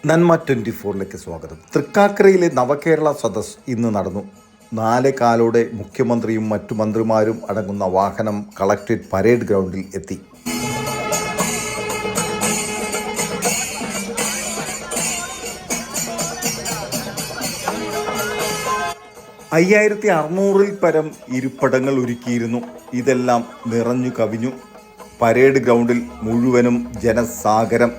നന്മ 24 സ്വാഗതം. തൃക്കാക്കരയിലെ നവകേരള സദസ് ഇന്ന് നടന്നു. 4:15 മുഖ്യമന്ത്രിയും മറ്റു മന്ത്രിമാരും അടങ്ങുന്ന വാഹനം കളക്ട്രേറ്റ് പരേഡ് ഗ്രൗണ്ടിൽ എത്തി. $5600 പരം ഇരിപ്പിടങ്ങൾ ഒരുക്കിയിരുന്നു. ഇതെല്ലാം നിറഞ്ഞു കവിഞ്ഞു. പരേഡ് ഗ്രൗണ്ടിൽ മുഴുവനും ജനസാഗരം.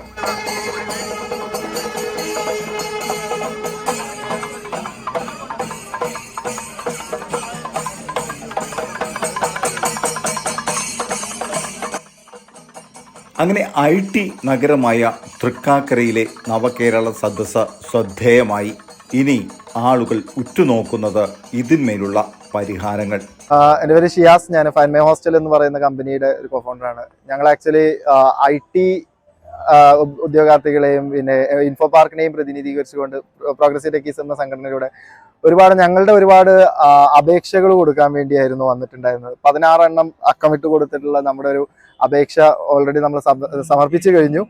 അങ്ങനെ IT നഗരമായ തൃക്കാക്കരയിലെ നവകേരള സദസ്സ് ശ്രദ്ധേയമായി. ഇനി ആളുകൾ ഉറ്റുനോക്കുന്നത് ഇതിന്മേലുള്ള പരിഹാരങ്ങൾ. എൻ്റെ പേര് ഷിയാസ്. ഞാൻ ഫൈൻമേ ഹോസ്റ്റൽ എന്ന് പറയുന്ന കമ്പനിയുടെ ഒരു കോഫൗണ്ടറാണ്. ഞങ്ങൾ ആക്ച്വലി IT ഉദ്യോഗാർത്ഥികളെയും പിന്നെ ഇൻഫോ പാർക്കിനെയും പ്രതിനിധീകരിച്ചുകൊണ്ട് പ്രോഗ്രസീവ് ടെക്കീസ് എന്ന സംഘടനയിലൂടെ ഞങ്ങളുടെ ഒരുപാട് അപേക്ഷകൾ കൊടുക്കാൻ വേണ്ടിയായിരുന്നു വന്നിട്ടുണ്ടായിരുന്നത്. 16 എണ്ണം അക്കമിട്ട് കൊടുത്തിട്ടുള്ള നമ്മുടെ ഒരു അപേക്ഷ ഓൾറെഡി നമ്മൾ സമർപ്പിച്ചു കഴിഞ്ഞു.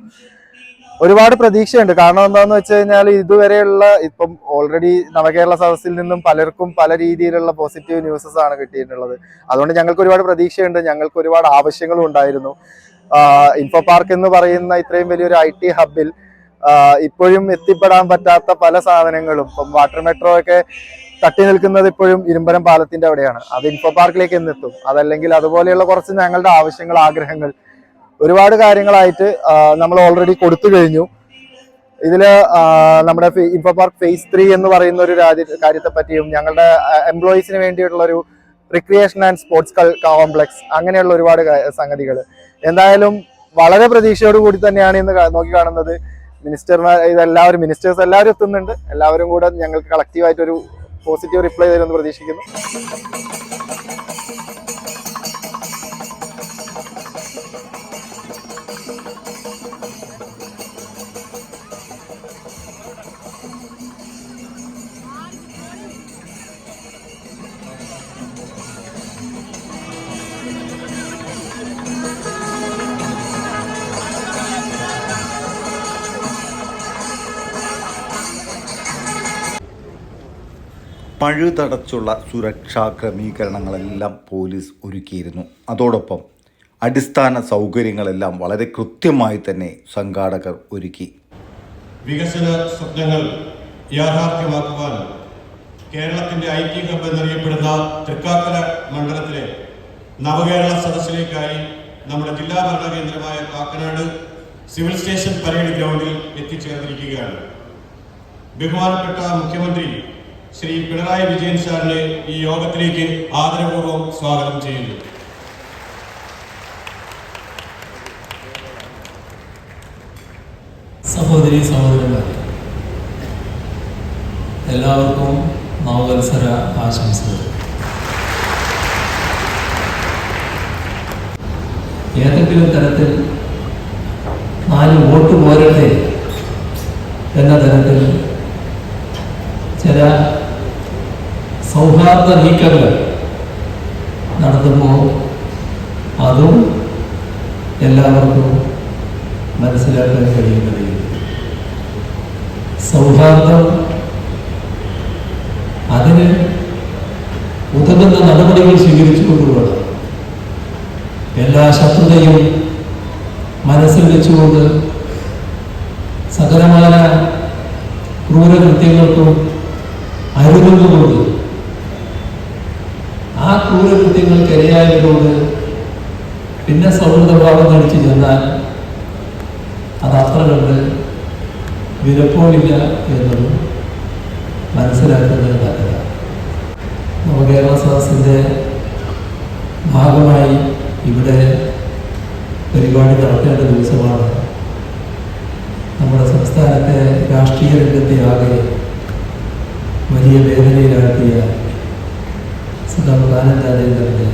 ഒരുപാട് പ്രതീക്ഷയുണ്ട്. കാരണം എന്താണെന്ന് വെച്ച് കഴിഞ്ഞാൽ ഇതുവരെയുള്ള ഇപ്പം ഓൾറെഡി നവകേരള സദസ്സിൽ നിന്നും പലർക്കും പല രീതിയിലുള്ള പോസിറ്റീവ് ന്യൂസസ് ആണ് കിട്ടിയിട്ടുള്ളത്. അതുകൊണ്ട് ഞങ്ങൾക്ക് ഒരുപാട് പ്രതീക്ഷയുണ്ട്. ഞങ്ങൾക്ക് ഒരുപാട് ആവശ്യങ്ങളും ഉണ്ടായിരുന്നു. ഇൻഫോ പാർക്ക് എന്ന് പറയുന്ന ഇത്രയും വലിയൊരു IT ഹബിൽ ഇപ്പോഴും എത്തിപ്പെടാൻ പറ്റാത്ത പല സാധനങ്ങളും, ഇപ്പം വാട്ടർ മെട്രോ ഒക്കെ തട്ടി നിൽക്കുന്നത് ഇപ്പോഴും ഇരുമ്പരം പാലത്തിന്റെ അവിടെയാണ്. അത് ഇൻഫോ പാർക്കിലേക്ക് എന്നെത്തും. അതല്ലെങ്കിൽ അതുപോലെയുള്ള കുറച്ച് ഞങ്ങളുടെ ആവശ്യങ്ങൾ, ആഗ്രഹങ്ങൾ, ഒരുപാട് കാര്യങ്ങളായിട്ട് നമ്മൾ ഓൾറെഡി കൊടുത്തു കഴിഞ്ഞു. ഇതില് നമ്മുടെ ഇൻഫോ പാർക്ക് ഫേസ് 3 എന്ന് പറയുന്ന ഒരു കാര്യത്തെ പറ്റിയും ഞങ്ങളുടെ എംപ്ലോയീസിന് വേണ്ടിയിട്ടുള്ള ഒരു റിക്രിയേഷൻ ആൻഡ് സ്പോർട്സ് കോംപ്ലക്സ്, അങ്ങനെയുള്ള ഒരുപാട് സംഗതികൾ. എന്തായാലും വളരെ പ്രതീക്ഷയോടുകൂടി തന്നെയാണ് ഇന്ന് നോക്കിക്കാണുന്നത്. മിനിസ്റ്റേഴ്സ് എല്ലാവരും എത്തുന്നുണ്ട്. എല്ലാവരും കൂടെ ഞങ്ങൾക്ക് കളക്റ്റീവായിട്ടൊരു പോസിറ്റീവ് റിപ്ലൈ തരുമെന്ന് പ്രതീക്ഷിക്കുന്നു. പഴുതടച്ചുള്ള സുരക്ഷാ ക്രമീകരണങ്ങളെല്ലാം പോലീസ് ഒരുക്കിയിരുന്നു. അതോടൊപ്പം അടിസ്ഥാന സൗകര്യങ്ങളെല്ലാം വളരെ കൃത്യമായി തന്നെ സംഘാടകർ ഒരുക്കി. വികസന സ്വപ്നങ്ങൾ യാഥാർത്ഥ്യമാക്കുവാൻ കേരളത്തിന്റെ IT ഹബ് എന്നറിയപ്പെടുന്ന തൃക്കാക്കര മണ്ഡലത്തിലെ നവകേരള സദസ്സിലേക്കായി നമ്മുടെ ജില്ലാ ഭരണകേന്ദ്രമായ കാക്കനാട് സിവിൽ സ്റ്റേഷൻ പരേഡ് ഗ്രൗണ്ടിൽ എത്തിച്ചേർന്നിരിക്കുകയാണ്. ബഹുമാനപ്പെട്ട മുഖ്യമന്ത്രി ശ്രീ പിണറായി വിജയൻ സാറിനെ ഈ യോഗത്തിലേക്ക് ആദരപൂർവ്വം സ്വാഗതം ചെയ്യുന്നു. സഹോദരി സഹോദരന്മാരെ, എല്ലാവർക്കും നവവത്സര ആശംസകൾ. ഏതെങ്കിലും തരത്തിൽ 4 വോട്ട് പോരട്ടെ എന്ന തരത്തിൽ ചില സൗഹാർദ്ദ നീക്കങ്ങൾ നടത്തുമ്പോൾ അതും എല്ലാവർക്കും മനസ്സിലാക്കാൻ കഴിയുന്നത് സൗഹാർദ്ദം അതിന് ഉതകുന്ന നടപടികൾ സ്വീകരിച്ചുകൊണ്ടുവേണം. എല്ലാ ശത്രുതയും മനസ്സിൽ വെച്ചുകൊണ്ട് സകലമായ ക്രൂരകൃത്യങ്ങൾക്കും അരുതുന്നുകൊണ്ട് ആ ക്രൂരകൃത്യങ്ങൾക്ക് ഇരയായതുകൊണ്ട് പിന്നെ സൗഹൃദഭാവം നടിച്ചു ചെന്നാൽ അത് അത്ര കണ്ട് വിലപ്പോവില്ല എന്നത് മനസ്സിലാക്കുന്നത് നല്ലതാണ്. നവകേരള സദസ്സിൻ്റെ ഭാഗമായി ഇവിടെ പരിപാടി നടത്തേണ്ട ദിവസമാണ്. നമ്മുടെ സംസ്ഥാനത്തെ രാഷ്ട്രീയ രംഗത്തെ ആകെ വലിയ വേദനയിലാക്കിയ ആനന്ദാനന്ദൻ്റെ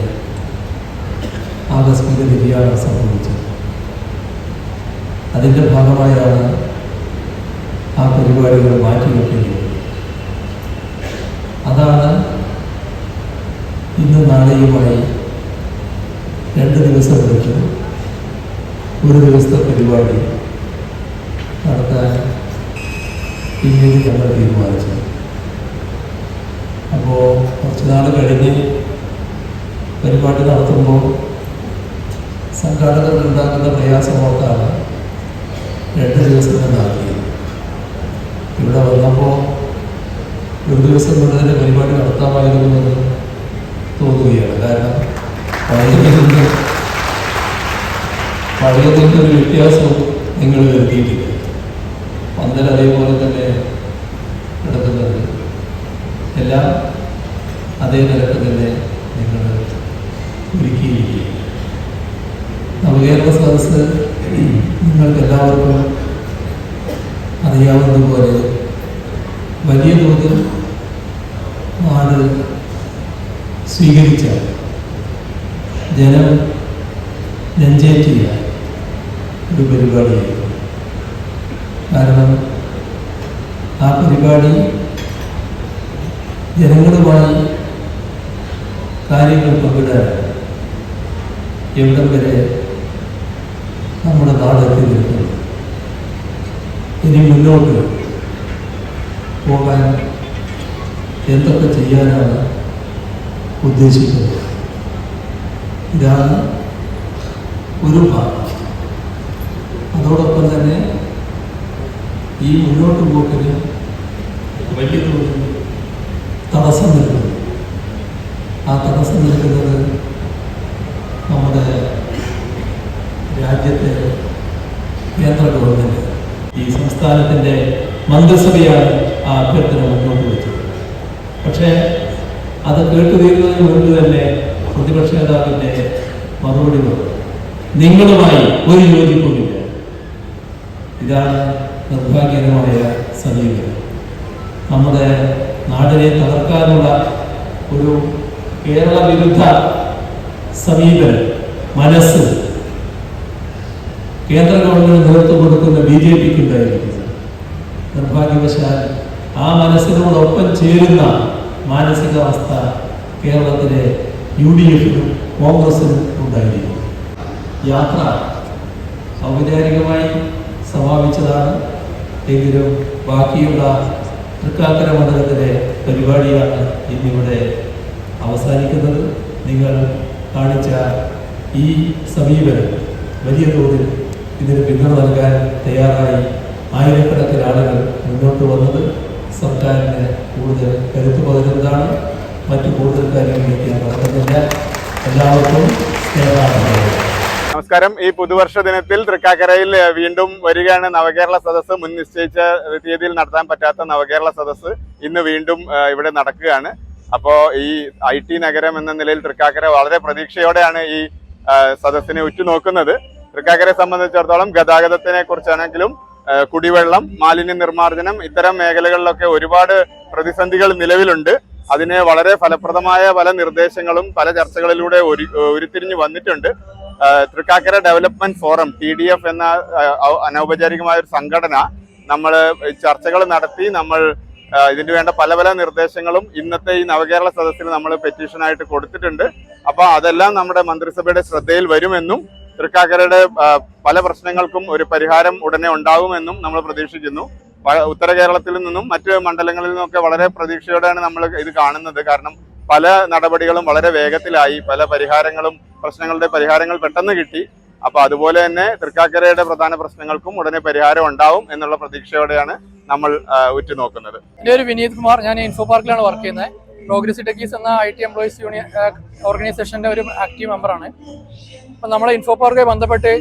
ആകസ്മിക നിര്യാണം സംഭവിച്ചത്. അതിൻ്റെ ഭാഗമായാണ് ആ പരിപാടികൾ മാറ്റിവെക്കേണ്ടത്. അതാണ് ഇന്ന് നാളെയുമായി 2 ദിവസം എടുത്ത് ഒരു ദിവസത്തെ പരിപാടി നടത്താൻ പിന്നീട് ഞങ്ങൾ തീരുമാനിച്ചത്. അപ്പോൾ കുറച്ച് നാൾ കഴിഞ്ഞ് പരിപാടി നടത്തുമ്പോൾ സംഘാടകർ ഉണ്ടാക്കുന്ന പ്രയാസമോർത്താണ് 2 ദിവസം എന്നാക്കിയത്. ഇവിടെ വന്നപ്പോൾ ഒരു ദിവസം കൊണ്ട് തന്നെ പരിപാടി നടത്താമായിരുന്നു എന്ന് തോന്നുകയാണ്. കാരണം പഴയതിൻ്റെ ഒരു വ്യത്യാസവും നിങ്ങൾ വരുത്തിയിട്ടില്ല. പന്തൽ അതേപോലെ തന്നെ കിടക്കുന്നുണ്ട്. എല്ലാം അതേ നിലക്ക് തന്നെ നിങ്ങൾ ഒരുക്കിയിരിക്കുക. നവകേരള സദസ്സ് നിങ്ങൾക്ക് എല്ലാവർക്കും അറിയാവുന്നതുപോലെ വലിയ തോതിൽ നാട് സ്വീകരിച്ച ജനം നെഞ്ചേറ്റിയ ഒരു പരിപാടിയായിരുന്നു. കാരണം ആ പരിപാടി ജനങ്ങളുമായി കാര്യങ്ങൾ പങ്കിടാൻ എവിടം വരെ നമ്മുടെ നാടെത്തി നിൽക്കുന്നു, ഇനി മുന്നോട്ട് പോകാൻ എന്തൊക്കെ ചെയ്യാനാണ് ഉദ്ദേശിക്കുന്നത്, ഇതാണ് ഒരു ഭാഗം. അതോടൊപ്പം തന്നെ ഈ മുന്നോട്ട് പോക്കിന് വലിയ തോതിൽ തടസ്സം നിൽക്കുന്നു. ആ തടസ്സം നിൽക്കുന്നത് നമ്മുടെ രാജ്യത്തെ കേന്ദ്ര ഗവൺമെൻറ്, ഈ സംസ്ഥാനത്തിൻ്റെ മന്ത്രിസഭയാണ് ആ അഭ്യർത്ഥന മുന്നോട്ട് വെച്ചത്. പക്ഷേ അത് കേട്ടുതീരുന്നതിന് മുൻപ് തന്നെ പ്രതിപക്ഷ നേതാവിൻ്റെ മറുപടി വന്നു, നിങ്ങളുമായി ഒരു യോജിപ്പുമില്ല. ഇതാണ് നിർഭാഗ്യകരമായ സമീപനം. നമ്മുടെ നാടിനെ തകർക്കാനുള്ള ഒരു കേരള വിരുദ്ധ സമീപനം മനസ്സ് കേന്ദ്ര ഗവൺമെന്റ് നേതൃത്വം കൊടുക്കുന്ന BJPക്ക് ഉണ്ടായിരിക്കുന്നത്. നിർഭാഗ്യവശാൽ ആ മനസ്സിനോടൊപ്പം ചേരുന്ന മാനസികാവസ്ഥ കേരളത്തിലെ UDFിനും കോൺഗ്രസിനും ഉണ്ടായിരിക്കും. യാത്ര ഔപചാരികമായി സമാപിച്ചതാണ്. എങ്കിലും ബാക്കിയുള്ള തൃക്കാക്കര മണ്ഡലത്തിലെ പരിപാടിയാണ് ഇന്നിവിടെ അവസാനിക്കുന്നത്. നിങ്ങൾ കാണിച്ച ഈ സമീപനം വലിയ തോതിൽ ഇതിന് പിന്തുണ നൽകാൻ തയ്യാറായി ആയിരക്കണക്കിന് ആളുകൾ മുന്നോട്ട് വന്നത് സർക്കാരിന് കൂടുതൽ കരുത്ത് പകരുന്നതാണ്. മറ്റു കൂടുതൽ കാര്യങ്ങളിലേക്ക് ഞാൻ പറഞ്ഞില്ല. എല്ലാവർക്കും സ്നേഹാദരങ്ങൾ. നമസ്കാരം. ഈ പുതുവർഷ ദിനത്തിൽ തൃക്കാക്കരയിൽ വീണ്ടും വരികയാണ് നവകേരള സദസ്സ്. മുൻ നിശ്ചയിച്ച തീയതിയിൽ നടത്താൻ പറ്റാത്ത നവകേരള സദസ്സ് ഇന്ന് വീണ്ടും ഇവിടെ നടക്കുകയാണ്. അപ്പോൾ ഈ IT നഗരം എന്ന നിലയിൽ തൃക്കാക്കര വളരെ പ്രതീക്ഷയോടെയാണ് ഈ സദസ്സിനെ ഉറ്റുനോക്കുന്നത്. തൃക്കാക്കരയെ സംബന്ധിച്ചിടത്തോളം ഗതാഗതത്തിനെ കുറിച്ചാണെങ്കിലും കുടിവെള്ളം, മാലിന്യ നിർമ്മാർജ്ജനം, ഇത്തരം മേഖലകളിലൊക്കെ ഒരുപാട് പ്രതിസന്ധികൾ നിലവിലുണ്ട്. അതിന് വളരെ ഫലപ്രദമായ പല നിർദ്ദേശങ്ങളും പല ചർച്ചകളിലൂടെ ഉരുത്തിരിഞ്ഞു വന്നിട്ടുണ്ട്. തൃക്കാക്കര ഡെവലപ്മെന്റ് ഫോറം TDF എന്ന അനൗപചാരികമായ ഒരു സംഘടന നമ്മൾ ചർച്ചകൾ നടത്തി. നമ്മൾ ഇതിന് വേണ്ട പല പല നിർദ്ദേശങ്ങളും ഇന്നത്തെ ഈ നവകേരള സദസ്സിൽ നമ്മൾ പെറ്റീഷനായിട്ട് കൊടുത്തിട്ടുണ്ട്. അപ്പൊ അതെല്ലാം നമ്മുടെ മന്ത്രിസഭയുടെ ശ്രദ്ധയിൽ വരുമെന്നും തൃക്കാക്കരയുടെ പല പ്രശ്നങ്ങൾക്കും ഒരു പരിഹാരം ഉടനെ ഉണ്ടാകുമെന്നും നമ്മൾ പ്രതീക്ഷിക്കുന്നു. ഉത്തര കേരളത്തിൽ നിന്നും മറ്റ് മണ്ഡലങ്ങളിൽ നിന്നൊക്കെ വളരെ പ്രതീക്ഷയോടെയാണ് നമ്മൾ ഇത് കാണുന്നത്. കാരണം പല നടപടികളും വളരെ വേഗത്തിലായി, പല പ്രശ്നങ്ങളുടെ പരിഹാരങ്ങൾ പെട്ടെന്ന് കിട്ടി. അപ്പൊ അതുപോലെ തന്നെ തൃക്കാക്കരയുടെ പ്രധാന പ്രശ്നങ്ങൾക്കും ഉടനെ പരിഹാരം ഉണ്ടാവും എന്നുള്ള പ്രതീക്ഷയോടെയാണ് നമ്മൾ ഉറ്റുനോക്കുന്നത്. എൻ്റെ ഒരു വിനീത് കുമാർ, ഞാൻ ഇൻഫോ പാർക്കിലാണ് വർക്ക് ചെയ്യുന്നത്. പ്രോഗ്രസീവ് ടെക്കീസ് എന്ന IT എംപ്ലോയീസ് യൂണിയൻ ഓർഗനൈസേഷൻ്റെ ഒരു ആക്റ്റീവ് മെമ്പറാണ്. അപ്പം നമ്മളെ ഇൻഫോ പാർക്കുമായി ബന്ധപ്പെട്ട്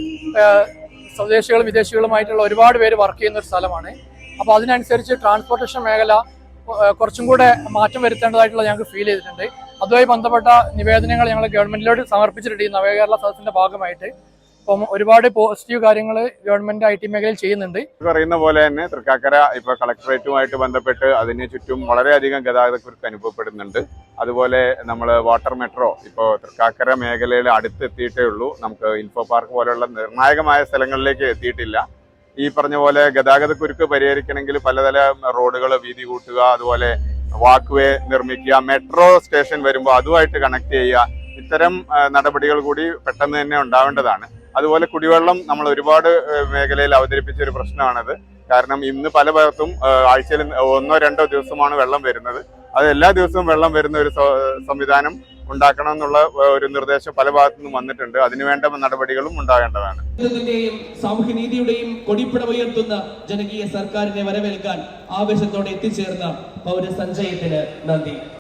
സ്വദേശികളും വിദേശികളുമായിട്ടുള്ള ഒരുപാട് പേര് വർക്ക് ചെയ്യുന്ന ഒരു സ്ഥലമാണ്. അപ്പോൾ അതിനനുസരിച്ച് ട്രാൻസ്പോർട്ടേഷൻ മേഖല കുറച്ചും കൂടെ മാറ്റം വരുത്തേണ്ടതായിട്ടുള്ള ഞങ്ങൾക്ക് ഫീൽ ചെയ്തിട്ടുണ്ട്. അതുമായി ബന്ധപ്പെട്ട നിവേദനങ്ങൾ ഞങ്ങൾ ഗവൺമെന്റിലോട്ട് സമർപ്പിച്ചിട്ടുണ്ട് ഈ നവകേരള സദസ്സിന്റെ ഭാഗമായിട്ട്. അപ്പം ഒരുപാട് പോസിറ്റീവ് കാര്യങ്ങൾ ഗവൺമെന്റ് IT മേഖലയിൽ ചെയ്യുന്നുണ്ട്. പറയുന്ന പോലെ തന്നെ തൃക്കാക്കര ഇപ്പൊ കളക്ടറേറ്റുമായിട്ട് ബന്ധപ്പെട്ട് അതിന് ചുറ്റും വളരെയധികം ഗതാഗതക്കുരുക്ക് അനുഭവപ്പെടുന്നുണ്ട്. അതുപോലെ നമ്മൾ വാട്ടർ മെട്രോ ഇപ്പോൾ തൃക്കാക്കര മേഖലയിൽ അടുത്തെത്തിയിട്ടേ ഉള്ളൂ. നമുക്ക് ഇൻഫോ പാർക്ക് പോലെയുള്ള നിർണായകമായ സ്ഥലങ്ങളിലേക്ക് എത്തിയിട്ടില്ല. ഈ പറഞ്ഞ പോലെ ഗതാഗതക്കുരുക്ക് പരിഹരിക്കണമെങ്കിൽ പലതര റോഡുകൾ വീതി കൂട്ടുക, അതുപോലെ വാക്ക് വേ നിർമ്മിക്കുക, മെട്രോ സ്റ്റേഷൻ വരുമ്പോൾ അതുമായിട്ട് കണക്ട് ചെയ്യുക, ഇത്തരം നടപടികൾ കൂടി പെട്ടെന്ന് തന്നെ ഉണ്ടാവേണ്ടതാണ്. അതുപോലെ കുടിവെള്ളം നമ്മൾ ഒരുപാട് മേഖലയിൽ അവതരിപ്പിച്ച ഒരു പ്രശ്നമാണത്. കാരണം ഇന്ന് പല ഭാഗത്തും ആഴ്ചയിൽ 1-2 ദിവസമാണ് വെള്ളം വരുന്നത്. അത് എല്ലാ ദിവസവും വെള്ളം വരുന്ന ഒരു സംവിധാനം ഉണ്ടാക്കണം എന്നുള്ള ഒരു നിർദ്ദേശം പല ഭാഗത്തു നിന്നും വന്നിട്ടുണ്ട്. അതിനുവേണ്ട നടപടികളും ഉണ്ടാകേണ്ടതാണ്. സാമൂഹ്യനീതിയുടെയും കൊടിപ്പിട ഉയർത്തുന്ന ജനകീയ സർക്കാരിനെ വരവേൽക്കാൻ ആവേശത്തോടെ എത്തിച്ചേർന്ന പൗരസഞ്ചയത്തിന് നന്ദി.